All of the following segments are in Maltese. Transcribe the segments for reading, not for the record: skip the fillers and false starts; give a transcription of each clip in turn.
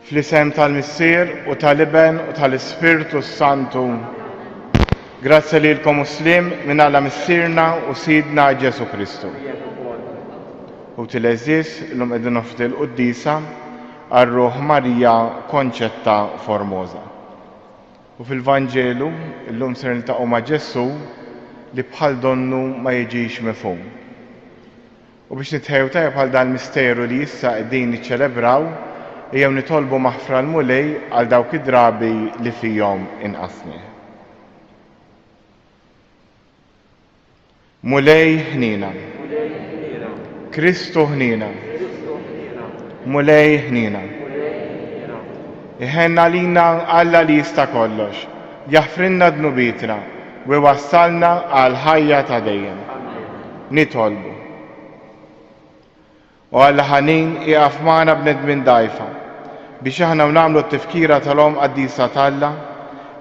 Fl-isem tal-Missier u tal-Iben u tal-Ispirtu Santu. Grazzi lilkom Muslim minn Alla Missierna u Sidna Ġesu Kristu. U til-eżis l-lum qegħdin nofdi l-Quddisa għar-Ruħ Marija Konċetta Formosa. U fil-Vanġelu l-lum ser niltaqgħu ma' Ġesu li bħal donnu ma jiġix mifhum. U biex nitħejju tajjeb bħal dan misteru li issa qegħdin niċċelebraw, jew nitolbu maħfra l-mulej għal dawk id-drabi li fihom inqasni. Mulej ħnina. Kristu ħnina. Mulej ħnina. Iħenna lina Alla li jista' kollox, jaħfrinna dnubitna u wassalna għal ħajja ta' dejjem. Nitolbu. U Alla ħanin iqaf magħna bnedmin dajfa biex aħna nagħmlu t-tifkira tal-om qaddisa talla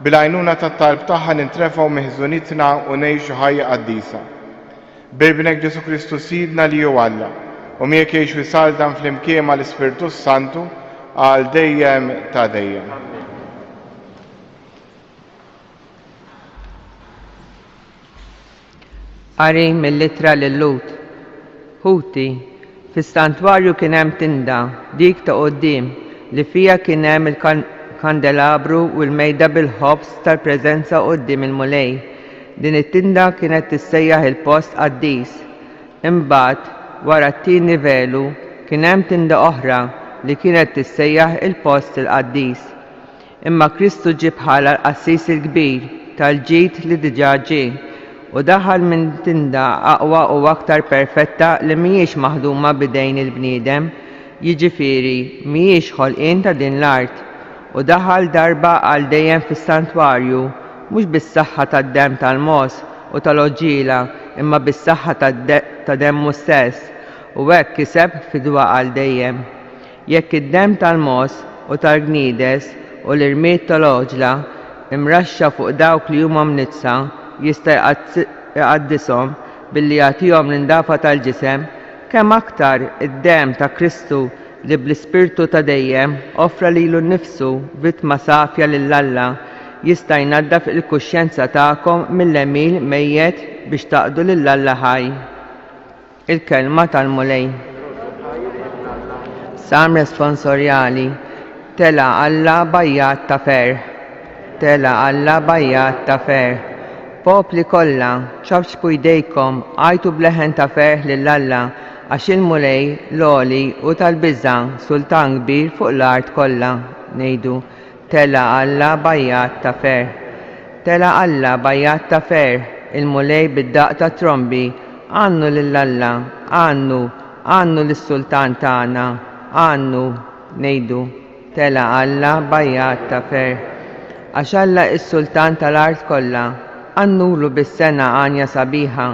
bil-għajnuna tat-talb tagħha nintrefgħu miħżunitna u ngħixu ħajja qaddisa. Bibnek Ġesu Kristu Sidna li hu Alla u miegħek jgħix wisaldan flimkien mal-Ispirtu Santu għal dejjem ta' dejjem. Qari mill-Littra lill-Lut. Ħuti, fis-santwarju kien hemm tinda dik ta' quddiem li fija kien hemm il-kandelabru u l-mejda bil-ħobs tal-preżenza quddiem il-mulej. Din it-tinda kienet tissejjaħ il-post qaddis. Imbagħad wara t-tieni velu kien hemm tinda oħra li kienet tissejjaħ il-post il-qaddis. Imma Kristu ġie bħala l-qassis il-kbir tal-ġid li diġà ġie u daħal minn tinda aqwa u aktar perfetta li mhijiex maħduma bidejn il-bniedem, jiġifieri mhijiex ħolqien ta' din l-art, u daħal darba għal dejjem fis-santwarju mhux bis-saħħa tad-demm tal-mos u tal-oġġiela imma bis-saħħa ta' demmu stess u hekk kiseb fidwa għal dejjem. Jekk id-demm tal-mos u tal-gniedes u l-irmiet tal-oġla imraxxa fuq dawk li huma mnitsa jista' jqaddishom billi jagħtihom l-indafa tal-ġisem, kemm aktar id-demm ta' Kristu li bl-Ispirtu ta' dejjem offra lilu nnifsu vittma safja lil Alla jista' jnaddaf il-kuxjenza tagħkom mill-emil mejjed biex taqdu lil Alla ħaj. Il-kelma tal-mulej. Sam responsorjali. Tela Alla bajjat ta' ferħ. Tela Alla bajjat ta' ferħ. Popli kollha, ċabxbu jdejkom, għajtu bleħen ta' ferħ lil Alla għax il-mulej l-oli u tal-biża sultan kbir fuq l-art kollha. Ngħidu Tela Alla bajjat ta' ferħ. Tela Alla bajjat ta' ferħ, il-mulej bid-daq ta' trombi, għannu lill-Alla, għannu lis-sultan tagħna, għannu, ngħidu Tela Alla bajjat ta' ferħ. Għax Alla is-sultan tal-art kollha, għannulu bis-sena għanja sabiħa,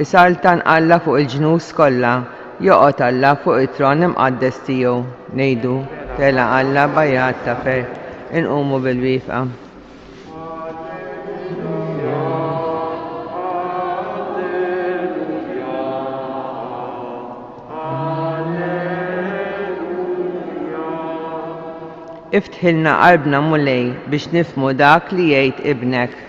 isaltan Alla fuq il-ġnus kollha, joqgħod Alla fuq it-tron imqaddes tiegħu, ngħidu Tela Alla bajjat ta' ferħ. Inqumu bil-wifqa. Iftħilna qalbna mulej biex nifmu dak li jgħid ibnek.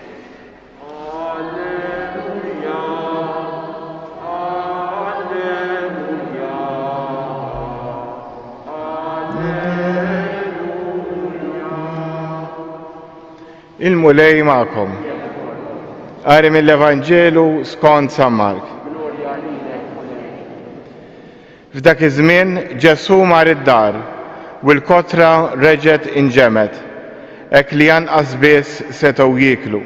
Il-mulej magħkom. Qari mill-Evanġelu skont San Mark. F'dak iż-żmien Ġesu mar id-dar u l-kotra reġgħet inġemet, hekk li janqas biss setgħu jieklu.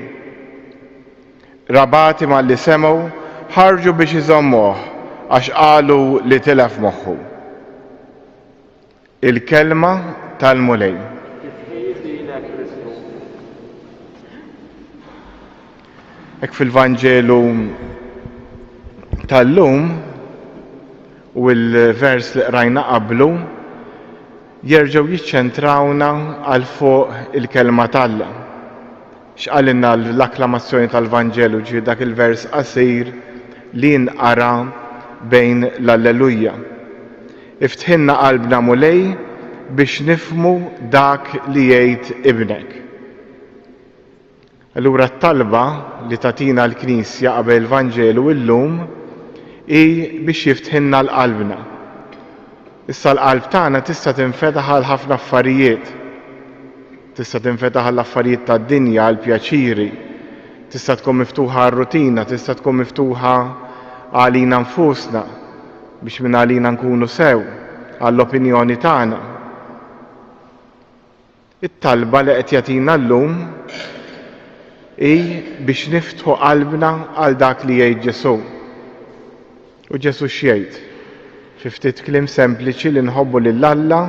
Rabati malli semgħu ħarġu biex iżommuh għax qalu li tilef moħħu. Il-kelma tal-mulej. Hekk fil-Vanġelu tal-lum u l-vers li qrajna qablu jerġgħu jiċċentrawna għal fuq il-kelma tal-Alla. X'qalilna l-akklamazzjoni tal-Vanġelu ġie dak il-vers qasir li nqara bejn l-Alleluja. Iftħinna qalbna mulej biex nifmu dak li jgħid ibnek. Allura t-talba li tatina l-Knisja qabel il-Vanġelu illum hi biex jiftħinna l-qalbna. Issa l-qalb tagħna tista' tinfetaħ għal ħafna affarijiet. Tista' tinfetaħ għall affarijiet tad-dinja, għall pjaċiri, tista' tkun miftuħa għar-rutina, tista' tkun miftuħa għalina nfusna biex minn għalina nkunu sew, għall-opinjoni tagħna. It-talba li qed jagħtina llum hi biex niftħu qalbna għal dak li jgħid Ġesu. U Ġesu x'jgħid? Fi ftit kliem sempliċi li nħobbu lil Alla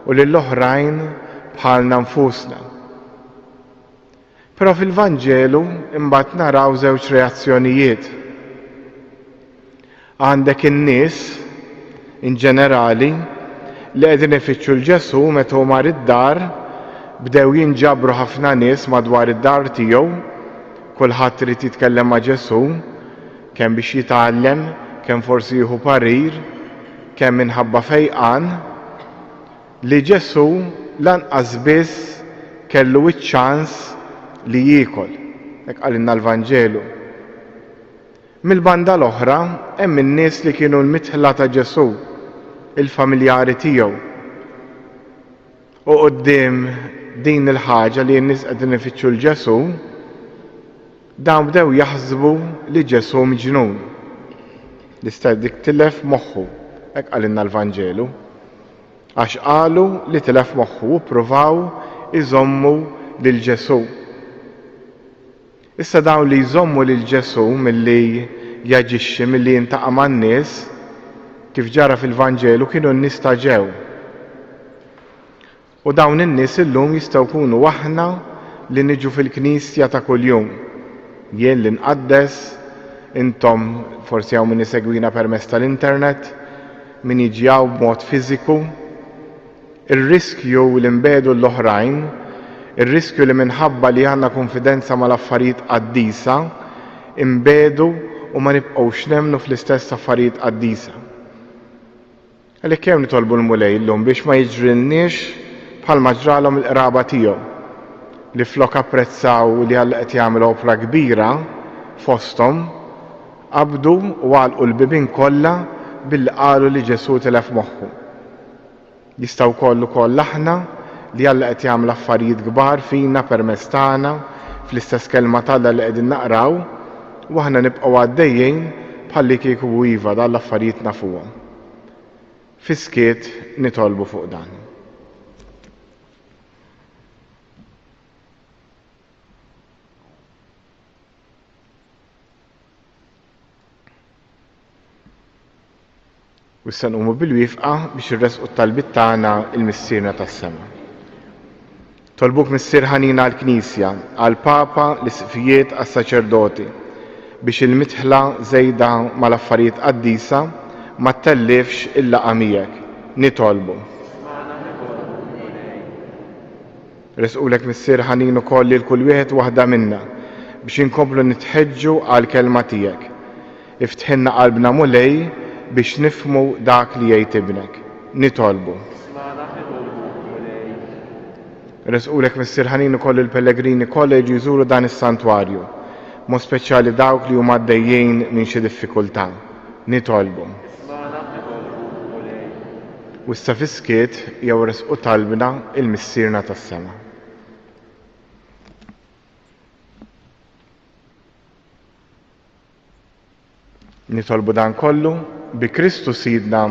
u lill-oħrajn bħalna nfusna. Però fil-Vanġelu imbagħad naraw żewġ reazzjonijiet. Għandek in-nies in ġenerali li qegħdin ifittxu l-Ġesu meta hu mar id-dar, bdew jinġabru ħafna nies madwar id-dar tiegħu, kulħadd irid jitkellem ma' Ġesu, kemm biex jitgħallem, kemm forsi jieħu parir, kemm minħabba fejqan, li Ġesu lanqas biss kellu iċ-ċans li jiekol. Hekk qalilna l-Vanġelu. Mill-banda l-oħra hemm in-nies li kienu l-mitħla ta' Ġesu, il-familjari tiegħu. U quddiem din il-ħaġa li n-nies qegħdin ifittxu l-Ġesu, dawn bdew jaħsbu li Ġesu miġnun. L-istat dik tilef moħħu, hekk qalilna l-Vanġelu. Għax qalu li tilef moħħu u ppruvaw iżommu lil Ġesu. Issa dawn li jżommu lil Ġesu milli jaġixxi milli jintaqa' man-nies kif ġara fil-Vanġelu kienu n-nies ta' ġew. U dawn in-nies illum jistgħu jkunu aħna li niġu fil-Knisja ta' kuljum. Jien li nqaddes, intom forsi hawn min isegwina permezz tal-internet, min jiġi hawn b'mod fiżiku. Ir-riskju li nbedu l-oħrajn, ir-riskju li minħabba li għandna konfidenza mal-affarijiet qaddisa, inbedu u ma nibqgħux nemmnu fl-istess affarijiet qaddisa. Għalhekk hemm nitolbu l-mulej llum biex ma jiġrilniex bħalma ġralhom il-qraba tiegħu li flok apprezzaw li Alla qed jagħmel opra kbira fosthom, qabdu u għalqu l-bibien kollha billi qalu li Ġesu tilef moħħu. Jistgħu kollu koll aħna li Alla qed jagħmel affarijiet kbar fina permezz tagħna fl-istess kelma tagħna li qegħdin naqraw u aħna nibqgħu għaddejjin bħalli kieku iva dan l-affarijiet nafuhom. Fiskiet nitolbu fuq dan. U issa nqumu bil-wifqa biex irresqu t-talbit tagħna il-missierna tas-sema. Tolbuk missier ħanina għall-Knisja, għall-Papa, l-isqfijiet, għas-saċerdoti biex il-mitħla żejda mal-affarijiet qaddisa ma tellifx il-laqa miegħek. Nitolbu. Resqulek missier ħanin ukoll lil kull wieħed waħda minna biex inkomplu nitħeġġu għall-kelma tiegħek. Iftħilna qalbna mulej biex nifhmu dak li jgħid ibnek. Nitolbu. Resqulek missier ħanin ukoll il-Pellegrini kollha jiġu jżuru dan is-santwarju, mod speċjali dawk li huma għaddejjin minn xi diffikultà. Nitolbu. U issa fiskiet jew resqu talbna il-missierna tas-sema. Nitolbu dan kollu bi Kristu Sidna.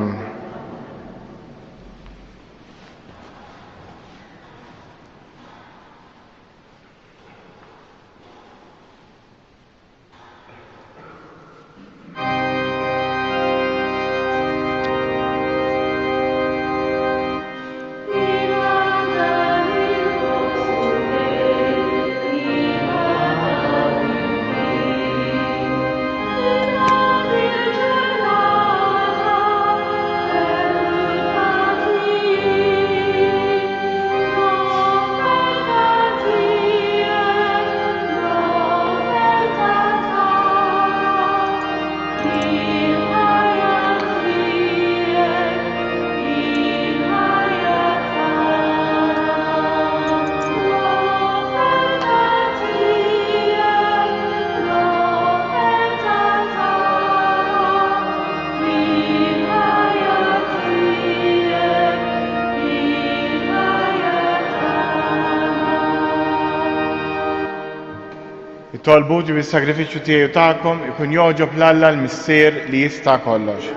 Nitolbuġi bis-sagrifiċċju tiegħi u tagħkom ikun joġob l-Alla l-Missier li jista' kollox.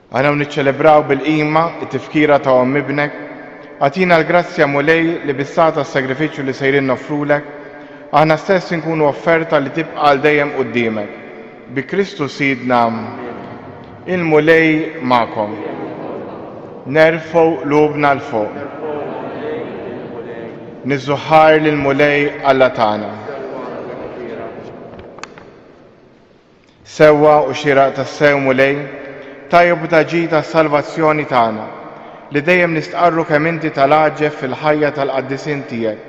Għana niċċelebraw bil-qima it-tifkira ta' Omm ibnek, għatina l-grazzja mulej li bissata s-sagrifiċċju li sejrin nofrulek, aħna stess nkunu offerta li tibqa' għal dejjem qudiemek. Bi Kristu Sidna, il-mulej magħkom. Nerfgħu lubna l-fuq. Niżżuħħar lill-mulej Alla tagħna. Sewwa u xieraq tas-sew mulej, tajjeb u taġi tas-salvazzjoni tagħna, li dejjem nistqarru kemm inti tal-għaġeb fil-ħajja tal-qaddisin tiegħek.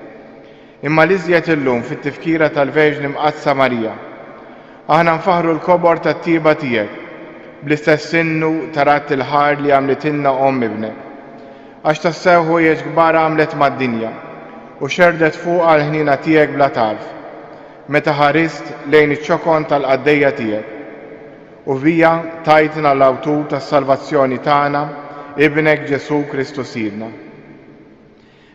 Imma l-iżjed illum fit-tifkira tal-Verġni Mqazza Marija, aħna nfaħru l-kobor tat-tieba tiegħek bl-istess sinnu tarat il-ħar li għamlitilna Omm ibnek. Għax tassew ħwejjeġ kbar għamlet mad-dinja u xerdet fuq għal-ħnina tiegħek bla tarf, meta ħarist lejn iċ-ċokon tal-qaddejja tiegħek. U vija tajtna l-awtur tas-salvazzjoni tagħna, ibnek Ġesu Kristu Sidna.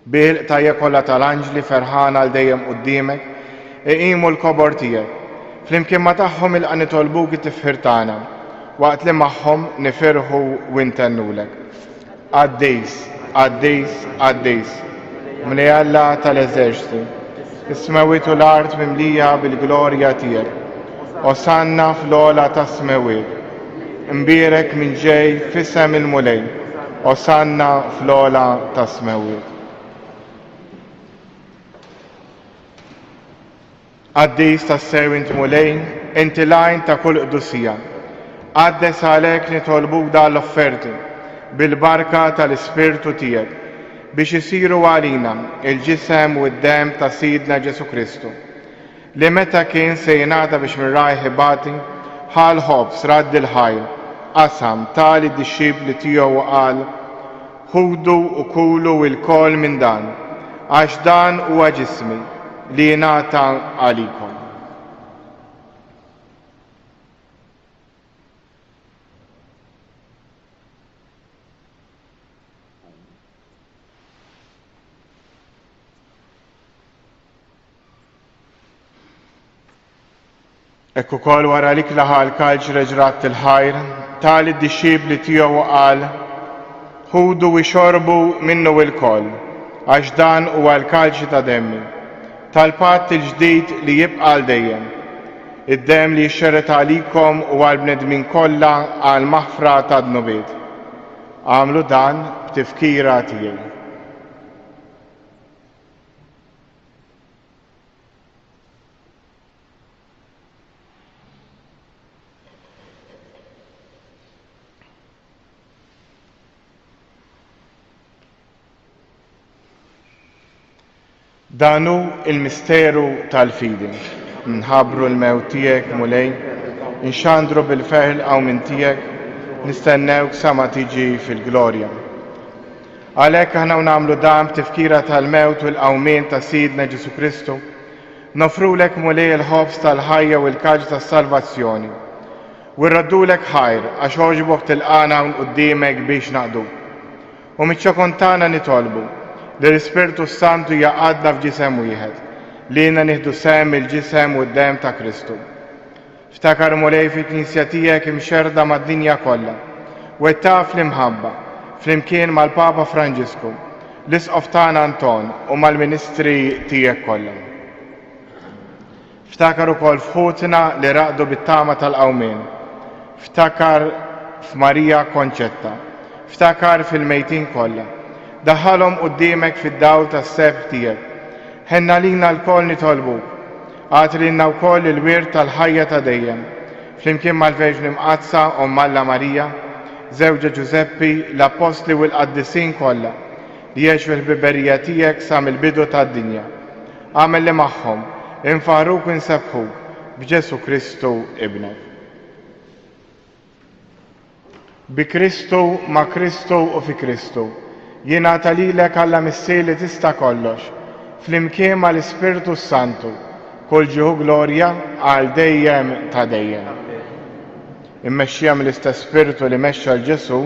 Bil tajja kollha tal-anġli ferħana għal dejjem quddiemek, iqimu l-kobor tiegħek. Flimkien ma tagħhom ilqa' nitolbuk it-tifħir tagħna, waqt li magħhom nifirħu u ntennulek. Għaddejs, għaddejs, għaddejs, mli Alla tal-eżerċiti, is-smawiet u l-art mimlija bil-glorja tiegħek. Osanna fl-ola ta' smewiet, imbierek minn ġej f'isem il-mulej, osanna fl-ola ta' smewiet. Għaddis ta' sew int mulej, inti lajn ta' kull qdusija. Għaddes għalek nitolbuk dal-offerti, bil-barka tal-Ispirtu tiegħek, biex isiru għalina il-ġisem u d-dem ta' Sidna Ġesu Kristu, li meta kien se jingħata biex mirraj ħibati, ħal ħobs radd il-ħajl, qasam tali d-dixxibli tiegħu qal, ħudu u kulu il-kol minn dan, għax dan huwa ġismi li jingħata għalikom. Ekku kol wara lik laħal kalġ reġrat il-ħajr, tali d-dixxibli tiegħu qal, ħudu u xorbu minnu il-kol, għax dan huwa l-kalġ ta' demmi, tal-patt il-ġdid li jibqa' għal dejjem. Id-dem li jxerret għalikom u għal-bnedmin kollha għal maħfra ta' dnubiet. Għamlu dan b'tifkira tiegħi. Danu il-misteru tal-fidi, nħabru l-mewt tiegħek mulej, nxandru bil-feħl għaw minn tiegħek, nistennewk sa ma tiġi fil-glorja. Għalhekk aħna nagħmlu dan b'tifkira tal-mewt u l-qawmien ta' Sidna Ġesu Kristu, nofrulek mulej il-ħobs tal-ħajja u l-kaġ tas-salvazzjoni. U rraddulek ħajr għax oġbok tilqana quddiemek biex naqdu. U miċ-ċokon tagħna nitolbu li l-Ispirtu Santu jaqadna f'ġisem wieħed, li jiena nieħdu sem il-ġisem u d-dem ta' Kristu. Ftakar mulej fil-Knisja tiegħek imxerda mad-dinja kollha, u taf l-imħabba flimkien mal-Papa Franġisku, l-Isqof tagħna Anton u mal-Ministri tiegħek kollha. Ftakar ukoll f'ħutna li raqdu bit-tama tal-qawmien, ftakar f'Marija Konċetta, ftakar fil-mejtin kollha. Daħħalhom quddiemek fid-dawl tas-seb tiegħek. Ħenna lina l-koll nitolbuk. Għatri lilna wkoll il-wirt tal-ħajja ta' dejjem. Flimkien mal-Verġni Mqazza Omm Alla Marija, żewġa Ġuseppi, l-Apostli u l-Qaddisin kollha li jgħixu fil-biberija tiegħek sa mill-bidu tad-dinja. Għamel li magħhom, infaħruk u nsebħuk b'Ġesu Kristu ibnek. Bi Kristu, ma' Kristu u fi Kristu. Jingħata lilek Alla Missier li tista' kollox, flimkien mal-Ispirtu Santu, kull ġieħu glorja għal dejjem ta' dejjem. Immexxija mill-istess Spiritu li mexxa l-Ġesu,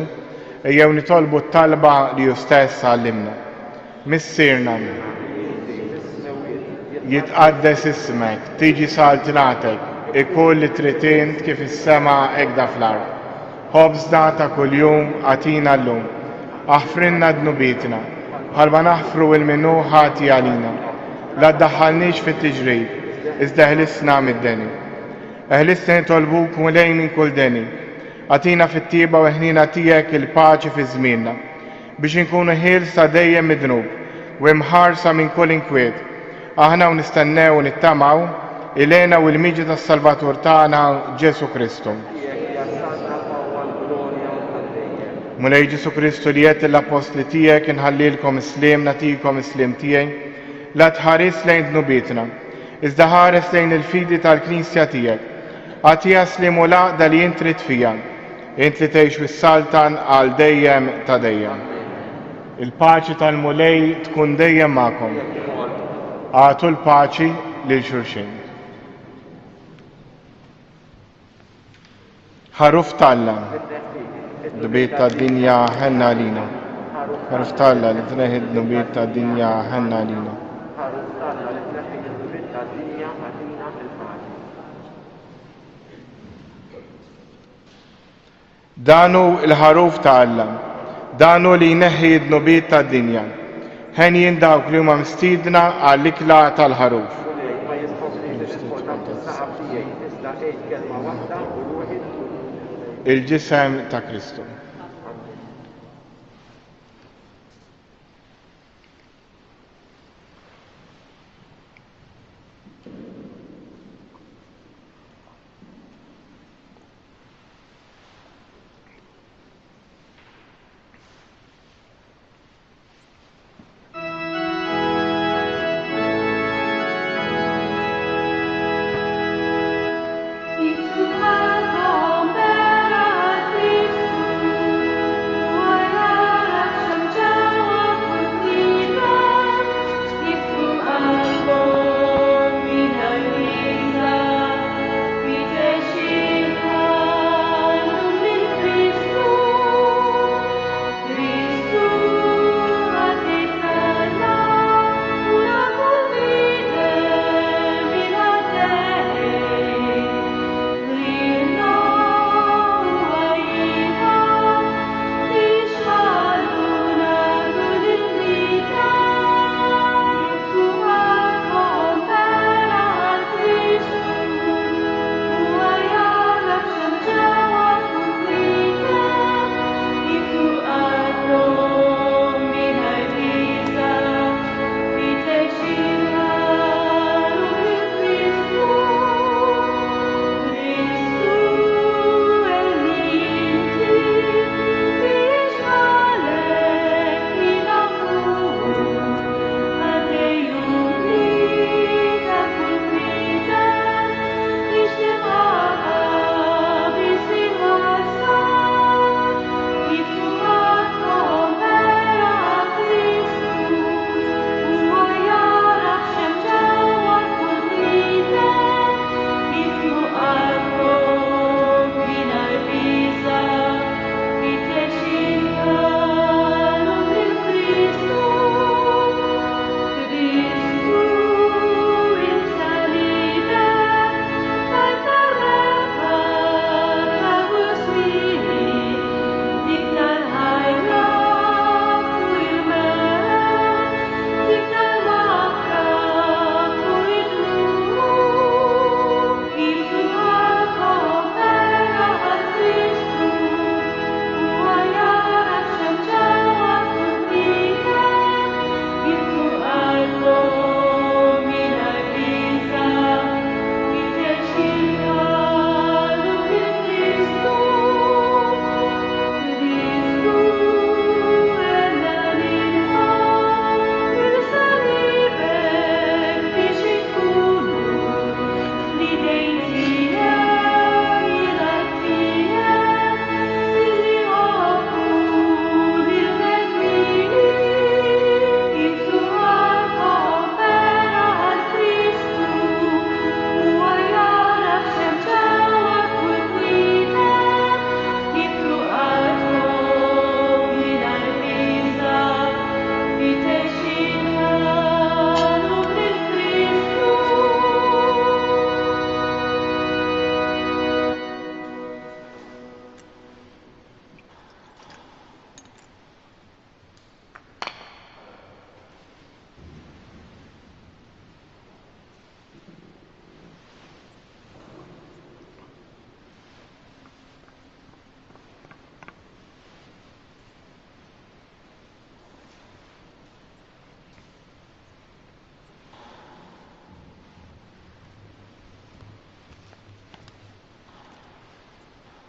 ejjew nitolbu t-talba li hu stess għallimna. Missirna, jitqaddes ismek, tiġi saltinatek, ikull li trid int kif is-sema hekk fl-ard. Ħobżna ta' kuljum għatina llum, aħfrinna dnubitna, bħalma naħfru il-minnu ħati għalina. La ddaħħalniex fit-tiġrib, iżda ħlisna mid-deni. Eħlisna nitolbuk mulej minn kull deni. Għatina fit-tieba u ħnina tiegħek il-paċi fi żmienna, biex inkunu ħielsa dejjem mid-dnub u imħarsa minn kull inkwiet. Aħna u nistennew u nittamaw ilena u l-miġi tas-Salvatur tagħna Ġesu Kristu. Mulej Ġesu Kristu li jett l-apostli tiegħek inħallilkom islim, natikom islim tiegħi, la tħares lejn dnubitna, iżda ħares lejn il-fidi tal-Knisja tiegħek. Għatija slim u laqda li int trid fija, int li tgħix wis-saltan għal dejjem ta' dejjem. Il-paċi tal-mulej tkun dejjem magħkom. Għatu l-paċi lil xulxin. Ħaruf talla, dubiet ta' dinja ħenna lina. Ħaruf talla li tneħid dubiet ta' dinja ħenna lina. Danu il-ħaruf ta' Alla, danu li jneħħi d-nubiet ta' dinja. Ħen jindawk li huma mstidna għall-ikla tal-ħaruf. Il-ġisem ta' Kristu.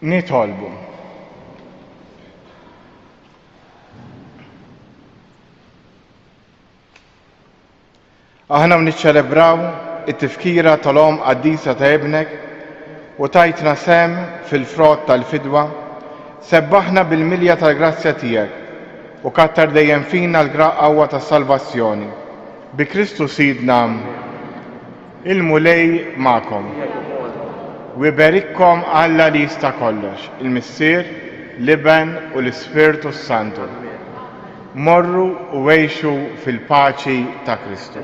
Nitolbu. Aħna niċċelebraw it-tifkira tal-om qaddisa ta' ibnek u tajtna sem fil-frott tal-fidwa, sebbaħna bil-milja tal-grazzja tiegħek u kattar dejjem fina l-qawwa tas-salvazzjoni. Bi Kristu Sidna il-mulej ma'kom. U iberikkom Alla li jista' kollox, il-Missier, l-Iben u l-Ispirtu Santu. Morru u għejxu fil-paċi ta' Kristu.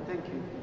Thank you.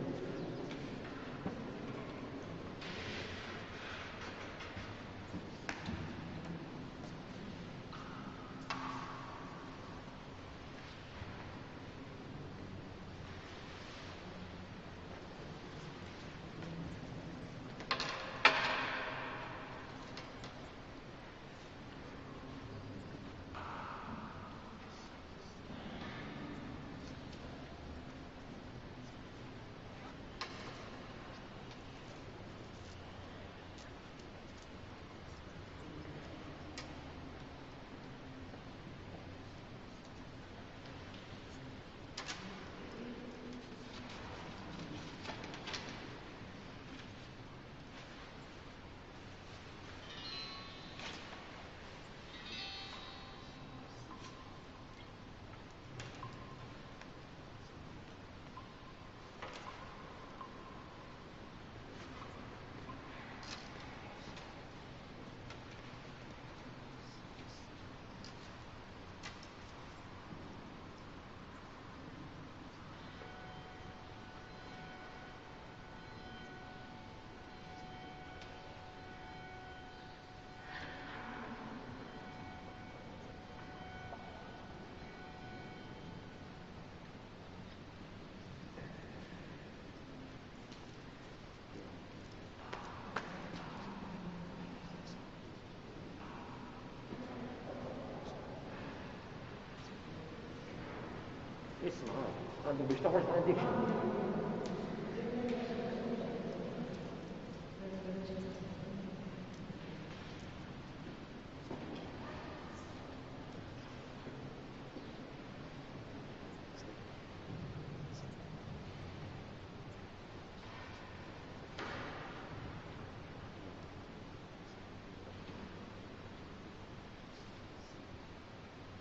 اسمع، għandu biex toħroġ benediction.